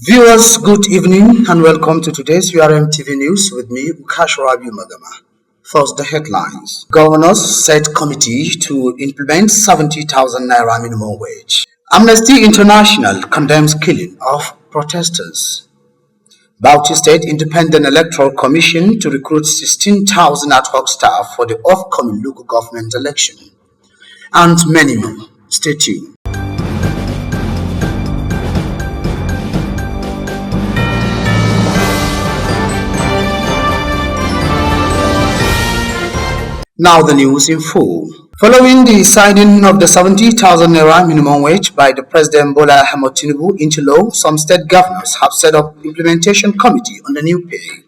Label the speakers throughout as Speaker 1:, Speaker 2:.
Speaker 1: Viewers, good evening and welcome to today's URMtv news with me, Ukash Rabi Magama. First, the headlines. Governors set committee to implement 70,000 naira minimum wage. Amnesty International condemns killing of protesters. Bauchi State Independent Electoral Commission to recruit 16,000 ad hoc staff for the upcoming local government election. And many more. Stay tuned. Now the news in full. Following the signing of the 70,000 naira minimum wage by the President Bola Ahmed Tinubu into law, some state governors have set up implementation committee on the new pay.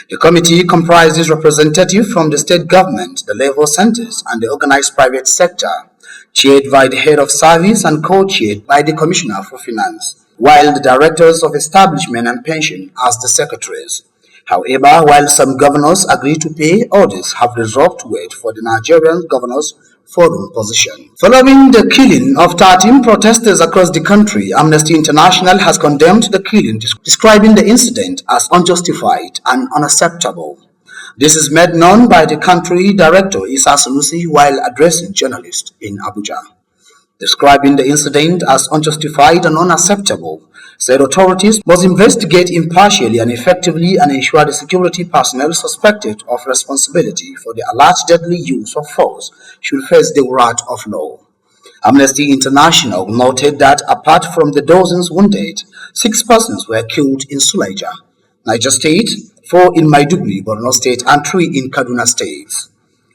Speaker 1: The committee comprises representatives from the state government, the labor centers, and the organized private sector, chaired by the head of service and co-chaired by the Commissioner for Finance, while the directors of establishment and pension as the secretaries. However, while some governors agree to pay, others have resolved to wait for the Nigerian Governors Forum position. Following the killing of 13 protesters across the country, Amnesty International has condemned the killing, describing the incident as unjustified and unacceptable. This is made known by the country director Issa Sanusi while addressing journalists in Abuja. Describing the incident as unjustified and unacceptable, said authorities must investigate impartially and effectively and ensure the security personnel suspected of responsibility for the alleged deadly use of force should face the wrath of law. Amnesty International noted that apart from the dozens wounded, 6 persons were killed in Suleja, Niger State, 4 in Maiduguri, Borno State, and 3 in Kaduna State.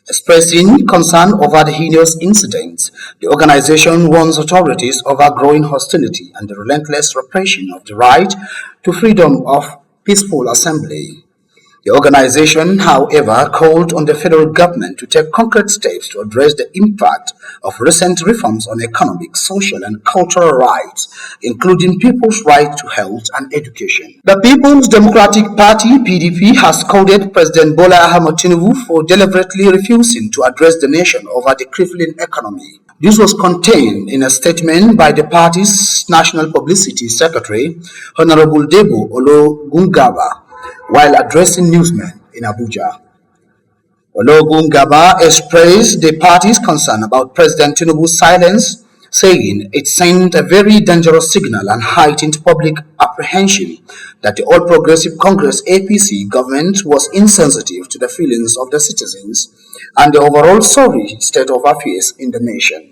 Speaker 1: Expressing concern over the heinous incidents, the organization warns authorities over growing hostility and the relentless repression of the right to freedom of peaceful assembly. The organization, however, called on the federal government to take concrete steps to address the impact of recent reforms on economic, social, and cultural rights, including people's right to health and education. The People's Democratic Party (PDP) has scolded President Bola Ahmed Tinubu for deliberately refusing to address the nation over the crippling economy. This was contained in a statement by the party's National Publicity Secretary, Honorable Debo Ologungaba, while addressing newsmen in Abuja. Ologungaba expressed the party's concern about President Tinubu's silence, saying it sent a very dangerous signal and heightened public apprehension that the All Progressive Congress (APC) government was insensitive to the feelings of the citizens and the overall sorry state of affairs in the nation.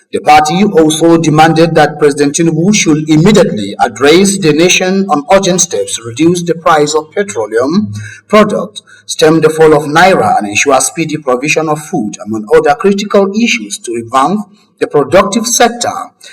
Speaker 1: The party also demanded that President Tinubu should immediately address the nation on urgent steps to reduce the price of petroleum products, stem the fall of Naira, and ensure speedy provision of food, among other critical issues to revamp the productive sector,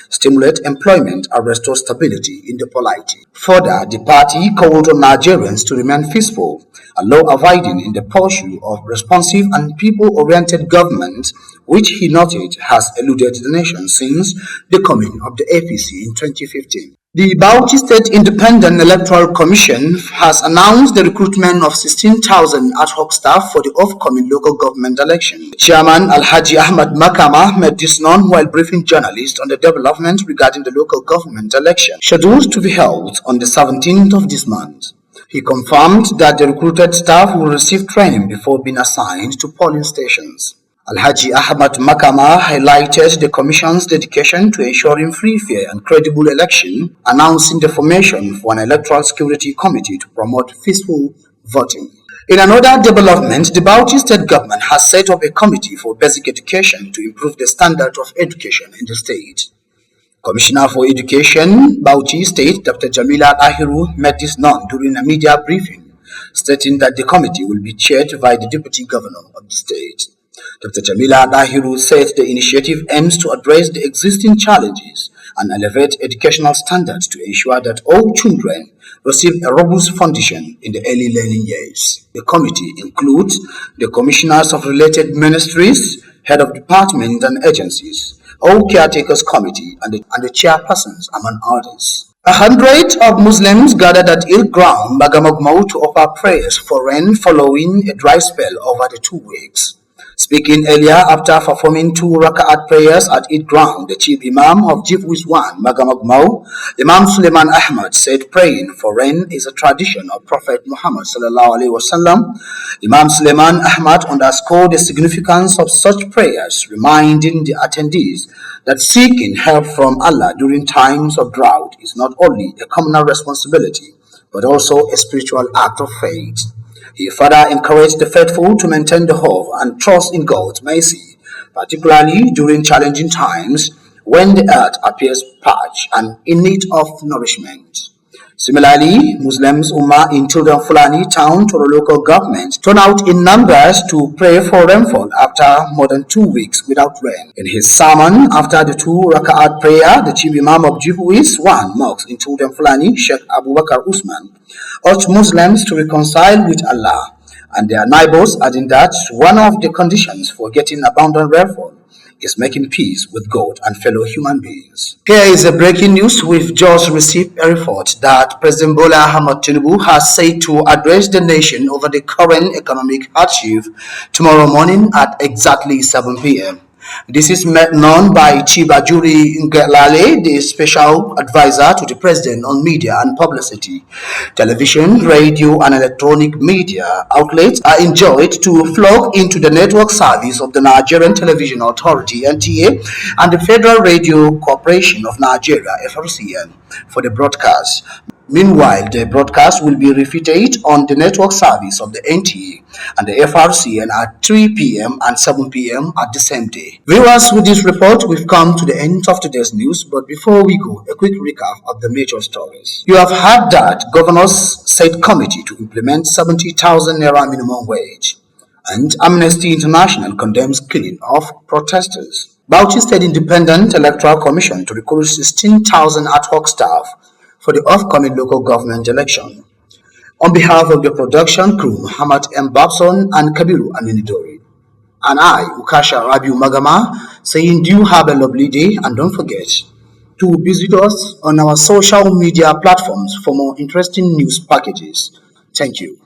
Speaker 1: stimulate employment, and restore stability in the polity. Further, the party called on Nigerians to remain peaceful and law-abiding in the pursuit of responsive and people-oriented government, which he noted has eluded the nation since the coming of the APC in 2015. The Bauchi State Independent Electoral Commission has announced the recruitment of 16,000 ad hoc staff for the upcoming local government election. Chairman Alhaji Ahmad Makama made this known while briefing journalists on the development regarding the local government election, scheduled to be held on the 17th of this month. He confirmed that the recruited staff will receive training before being assigned to polling stations. Alhaji Ahmad Makama highlighted the Commission's dedication to ensuring free, fair, and credible election, announcing the formation for an electoral security committee to promote peaceful voting. In another development, the Bauchi State government has set up a committee for basic education to improve the standard of education in the state. Commissioner for Education, Bauchi State, Dr. Jamila Ahiru, made this known during a media briefing, stating that the committee will be chaired by the Deputy Governor of the state. Dr. Jamila Dahiru said the initiative aims to address the existing challenges and elevate educational standards to ensure that all children receive a robust foundation in the early learning years. The committee includes the commissioners of related ministries, head of departments and agencies, all caretakers committee, and the chairpersons, among others. 100 of Muslims gathered at Hill Ground, Bagamogmo, to offer prayers for rain following a dry spell over the 2 weeks. Speaking earlier after performing two raka'at prayers at Eid ground, the chief imam of Jifwis 1, Magamagmau, Imam Suleiman Ahmad, said praying for rain is a tradition of Prophet Muhammad sallallahu alaihi wasallam. Imam Suleiman Ahmad underscored the significance of such prayers, reminding the attendees that seeking help from Allah during times of drought is not only a communal responsibility, but also a spiritual act of faith. He further encouraged the faithful to maintain the hope and trust in God's mercy, particularly during challenging times when the earth appears parched and in need of nourishment. Similarly, Muslims Ummah in Tilden Fulani town to the local government turn out in numbers to pray for rainfall after more than 2 weeks without rain. In his sermon after the two raka'at prayer, the chief imam of Jifwis 1 mosque in Tilden Fulani, Sheikh Abu Bakr Usman, urged Muslims to reconcile with Allah and their neighbors, adding that one of the conditions for getting abundant rainfall is making peace with God and fellow human beings. Here is a breaking news. We've just received a report that President Bola Ahmed Tinubu has said to address the nation over the current economic hardship tomorrow morning at exactly 7 p.m. This is made known by Chibajuri Ngelale, the special advisor to the president on media and publicity. Television, radio, and electronic media outlets are enjoined to flock into the network service of the Nigerian Television Authority (NTA) and the Federal Radio Corporation of Nigeria (FRCN) for the broadcast. Meanwhile, the broadcast will be repeated on the network service of the NTA and the FRCN at 3 p.m. and 7 p.m. at the same day. Viewers, with this report, we've come to the end of today's news, but before we go, a quick recap of the major stories. You have heard that governors set committee to implement 70,000 naira minimum wage, and Amnesty International condemns killing of protesters. Bauchi State Independent Electoral Commission to recruit 16,000 ad hoc staff for the upcoming local government election. On behalf of the production crew, Muhammad M. Babson and Kabiru Aminidori, and I, Ukasha Rabiu Magama, saying do you have a lovely day, and don't forget to visit us on our social media platforms for more interesting news packages. Thank you.